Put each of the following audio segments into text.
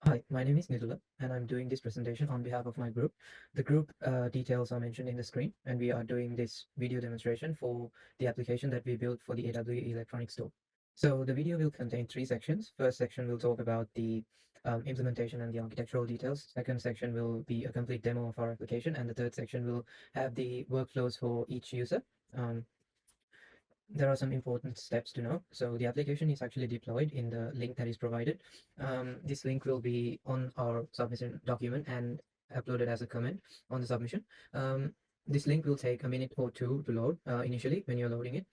Hi, my name is Nidula, and I'm doing this presentation on behalf of my group. The group details are mentioned in the screen, and we are doing this video demonstration for the application that we built for the AWE Electronic Store. So the video will contain three sections. First section will talk about the implementation and the architectural details. Second section will be a complete demo of our application, and the third section will have the workflows for each user. Um, there are some important steps to know. So the application is actually deployed in the link that is provided. This link will be on our submission document and uploaded as a comment on the submission. This link will take a minute or two to load initially when you're loading it.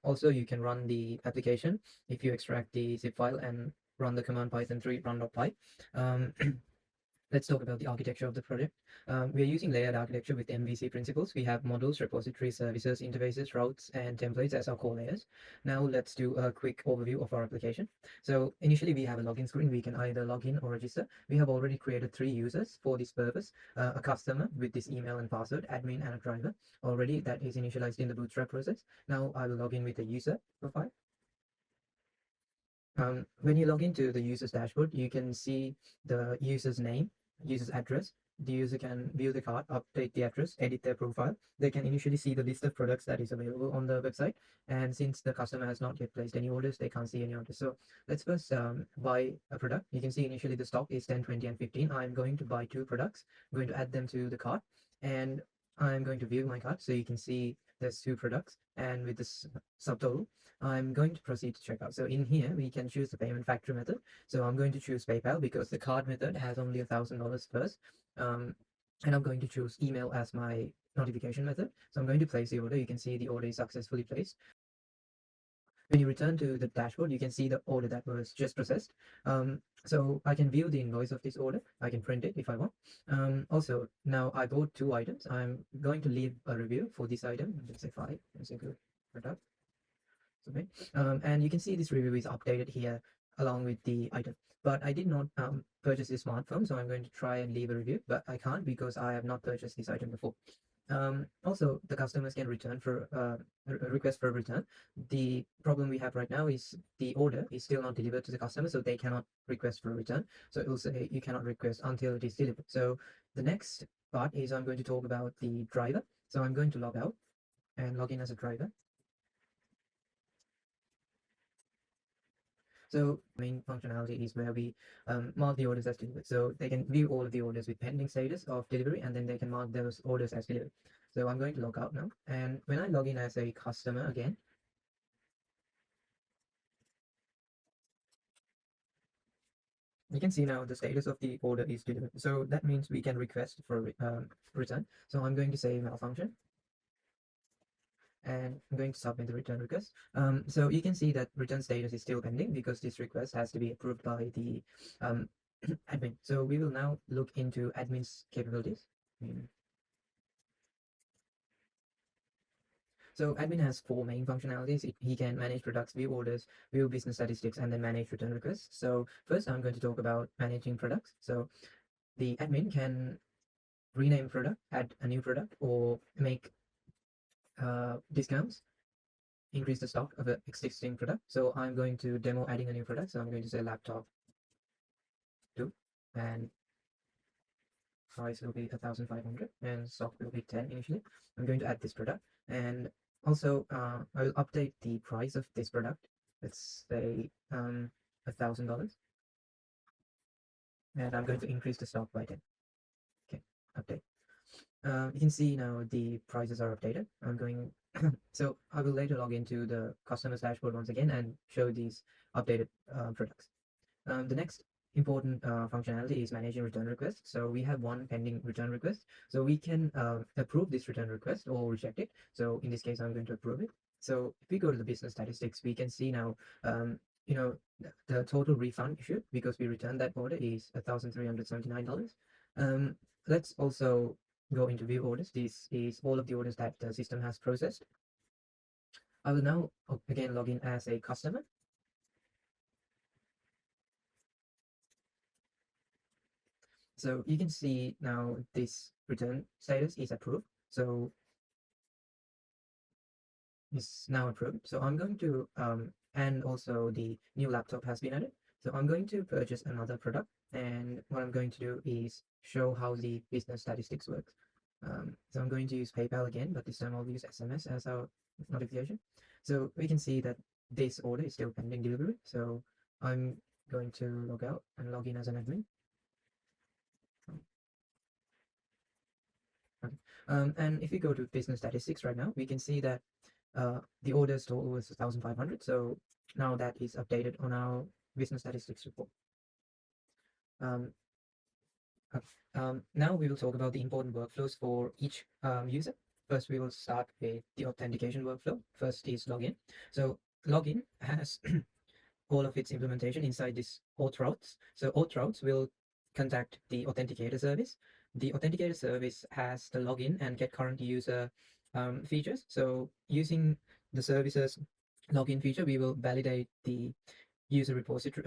Also, you can run the application if you extract the zip file and run the command python3 run.py. Um, Let's talk about the architecture of the project. We are using layered architecture with MVC principles. We have modules, repositories, services, interfaces, routes, and templates as our core layers. Now let's do a quick overview of our application. So initially we have a login screen. We can either log in or register. We have already created three users for this purpose. A customer with this email and password, admin, and a driver already that is initialized in the bootstrap process. Now I will log in with the user profile. When you log into the user's dashboard, you can see the user's name, user's address. The user can view the card, update the address, edit their profile. They can initially see the list of products that is available on the website. And since the customer has not yet placed any orders, they can't see any orders. So let's first buy a product. You can see initially the stock is 10, 20, and 15. I'm going to buy two products. I'm going to add them to the cart. And I'm going to view my cart. So you can see there's two products. And with this subtotal, I'm going to proceed to checkout. So in here, we can choose the payment factor method. So I'm going to choose PayPal because the card method has only $1,000 first. Um, and I'm going to choose email as my notification method. So I'm going to place the order. You can see the order is successfully placed. When you return to the dashboard, you can see the order that was just processed. So I can view the invoice of this order. I can print it if I want. Also, now I bought two items. I'm going to leave a review for this item. Let's say 5. It's a good product. Submit. And you can see this review is updated here along with the item. But I did not purchase this smartphone, so I'm going to try and leave a review, but I can't because I have not purchased this item before. Also, the customers can return for a request for a return. The problem we have right now is the order is still not delivered to the customer, so they cannot request for a return. So it will say you cannot request until it is delivered. So the next part is I'm going to talk about the driver. So I'm going to log out and log in as a driver. So main functionality is where we mark the orders as delivered. So they can view all of the orders with pending status of delivery, and then they can mark those orders as delivered. So I'm going to log out now. And when I log in as a customer again, you can see now the status of the order is delivered. So that means we can request for return. So I'm going to say malfunction, and I'm going to submit the return request. So you can see that return status is still pending because this request has to be approved by the admin. So we will now look into admin's capabilities. So admin has four main functionalities. He can manage products, view orders, view business statistics, and then manage return requests. So first, I'm going to talk about managing products. So the admin can rename product, add a new product, or make discounts, increase the stock of an existing product. So I'm going to demo adding a new product. So I'm going to say laptop 2, and price will be 1,500 and stock will be 10 initially. I'm going to add this product, and also I will update the price of this product. Let's say $1,000, and I'm going to increase the stock by 10. Okay, update. You can see now the prices are updated. I'm going so I will later log into the customer's dashboard once again and show these updated products. The next important functionality is managing return requests. So we have one pending return request. So we can approve this return request or reject it. So in this case, I'm going to approve it. So if we go to the business statistics, we can see now, you know, the total refund issued because we returned that order is $1,379. Let's also go into view orders. This is all of the orders that the system has processed. I will now again log in as a customer. So you can see now this return status is approved. So it's now approved. So I'm going to, and also the new laptop has been added. So I'm going to purchase another product, and what I'm going to do is show how the business statistics works. So I'm going to use PayPal again, but this time I'll use SMS as our notification. So we can see that this order is still pending delivery. So I'm going to log out and log in as an admin. Okay. And if we go to business statistics right now, we can see that the orders total was 1,500. So now that is updated on our business statistics report. Um, okay. Now we will talk about the important workflows for each user. First, we will start with the authentication workflow. First is login. So login has all of its implementation inside this auth routes. So auth routes will contact the authenticator service. The authenticator service has the login and get current user features. So using the service's login feature, we will validate user repository,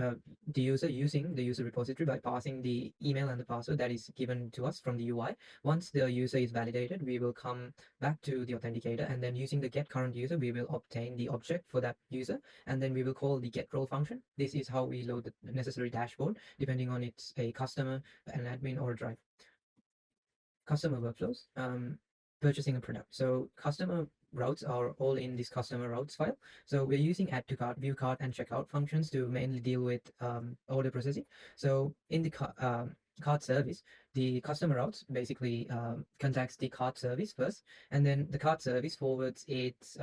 the user using the user repository by passing the email and the password that is given to us from the UI. Once the user is validated, we will come back to the authenticator, and then using the get current user, we will obtain the object for that user, and then we will call the get role function. This is how we load the necessary dashboard, depending on it's a customer, an admin, or a drive. Customer workflows, purchasing a product. So customer routes are all in this customer routes file. So we're using add to cart, view cart, and checkout functions to mainly deal with order processing. So in the cart service, the customer routes basically contacts the cart service first, and then the cart service forwards its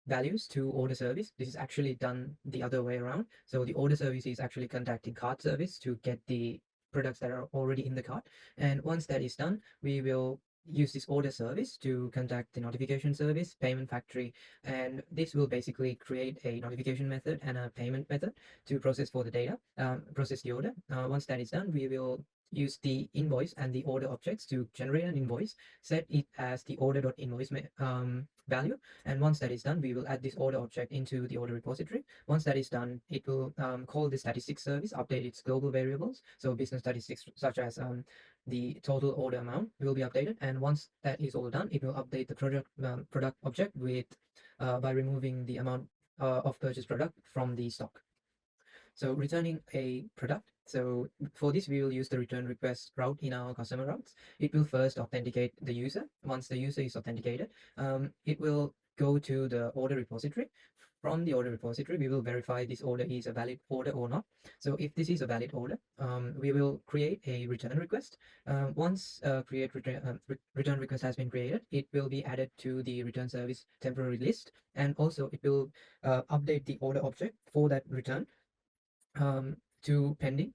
values to order service. This is actually done the other way around. So the order service is actually contacting cart service to get the products that are already in the cart. And once that is done, we will use this order service to contact the notification service, payment factory, and this will basically create a notification method and a payment method to process for the data, process the order. Once that is done, we will use the invoice and the order objects to generate an invoice, set it as the order.invoice value, and once that is done, we will add this order object into the order repository. Once that is done, it will call the statistics service, update its global variables. So business statistics such as the total order amount will be updated. And once that is all done, it will update the product object with by removing the amount of purchased product from the stock. So returning a product. So for this, we will use the return request route in our customer routes. It will first authenticate the user. Once the user is authenticated, it will go to the order repository. From the order repository, we will verify this order is a valid order or not. So if this is a valid order, we will create a return request. Once return request has been created, it will be added to the return service temporary list, and also it will update the order object for that return to pending.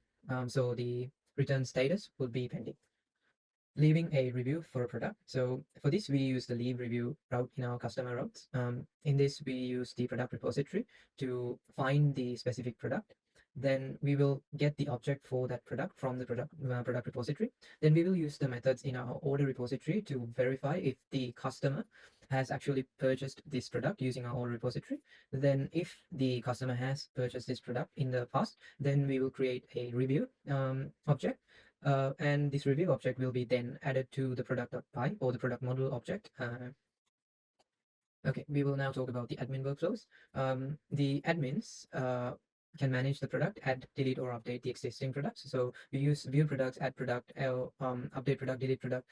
So the return status would be pending. Leaving a review for a product. So for this, we use the leave review route in our customer routes. In this, we use the product repository to find the specific product. Then we will get the object for that product from the product repository. Then we will use the methods in our order repository to verify if the customer has actually purchased this product using our order repository. Then if the customer has purchased this product in the past, then we will create a review object, and this review object will be then added to the product.py or the product model object. Okay, we will now talk about the admin workflows. The admins can manage the product, add, delete, or update the existing products. So we use view products, add product, update product, delete product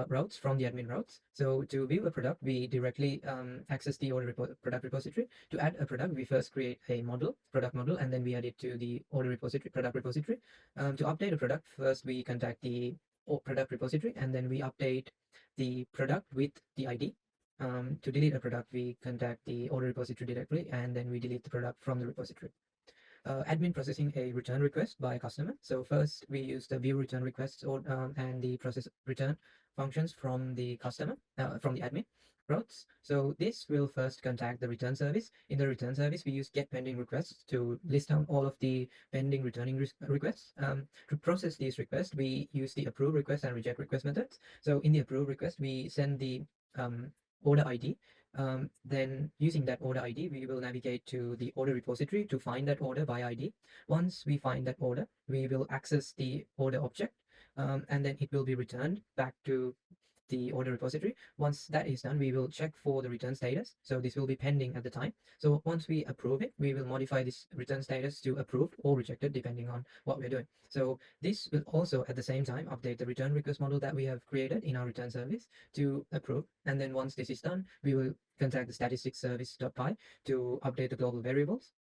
routes from the admin routes. So to view a product, we directly access the product repository. To add a product, we first create a product model, and then we add it to the order repository, product repository. To update a product, first we contact the product repository, and then we update the product with the ID. To delete a product, we contact the order repository directly, and then we delete the product from the repository. Admin processing a return request by a customer. So first we use the view return requests and the process return functions from the customer, from the admin routes. So this will first contact the return service. In the return service, we use get pending requests to list down all of the pending returning requests. To process these requests, we use the approve request and reject request methods. So in the approve request, we send the order ID. Then using that order ID, we will navigate to the order repository to find that order by ID. Once we find that order, we will access the order object, and then it will be returned back to the order repository. Once that is done, we will check for the return status. So this will be pending at the time. So once we approve it, we will modify this return status to approved or rejected depending on what we're doing. So this will also at the same time update the return request model that we have created in our return service to approve. And then once this is done, we will contact the statistics service.py to update the global variables.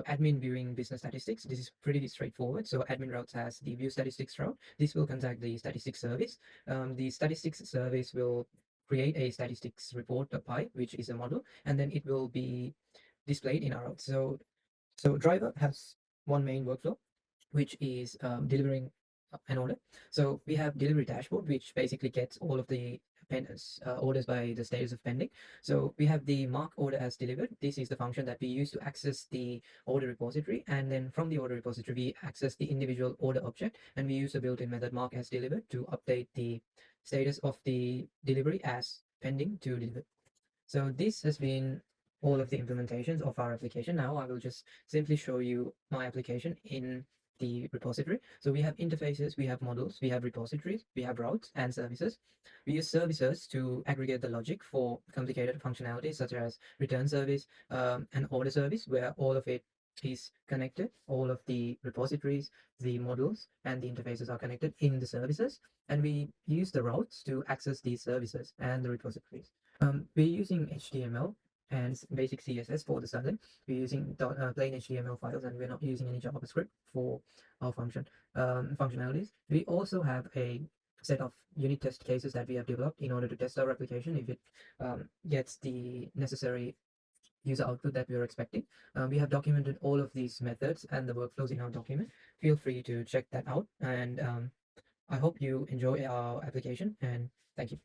Admin viewing business statistics. This is pretty straightforward. So admin routes has the view statistics route. This will contact the statistics service. The statistics service will create a statistics report.py, which is a model, and then it will be displayed in our route. So driver has one main workflow, which is delivering an order. So we have delivery dashboard, which basically gets all of the orders by the status of pending. So we have the mark order as delivered. This is the function that we use to access the order repository. And then from the order repository, we access the individual order object. And we use the built-in method mark as delivered to update the status of the delivery as pending to delivered. So this has been all of the implementations of our application. Now I will just simply show you my application in the repository. So we have interfaces, we have models, we have repositories, we have routes and services. We use services to aggregate the logic for complicated functionalities such as return service and order service, where all of it is connected. All of the repositories, the models, and the interfaces are connected in the services. And we use the routes to access these services and the repositories. We're using HTML and basic CSS for the styling. We're using plain HTML files, and we're not using any JavaScript for our functionalities. We also have a set of unit test cases that we have developed in order to test our application if it gets the necessary user output that we are expecting. We have documented all of these methods and the workflows in our document. Feel free to check that out, and I hope you enjoy our application, and thank you.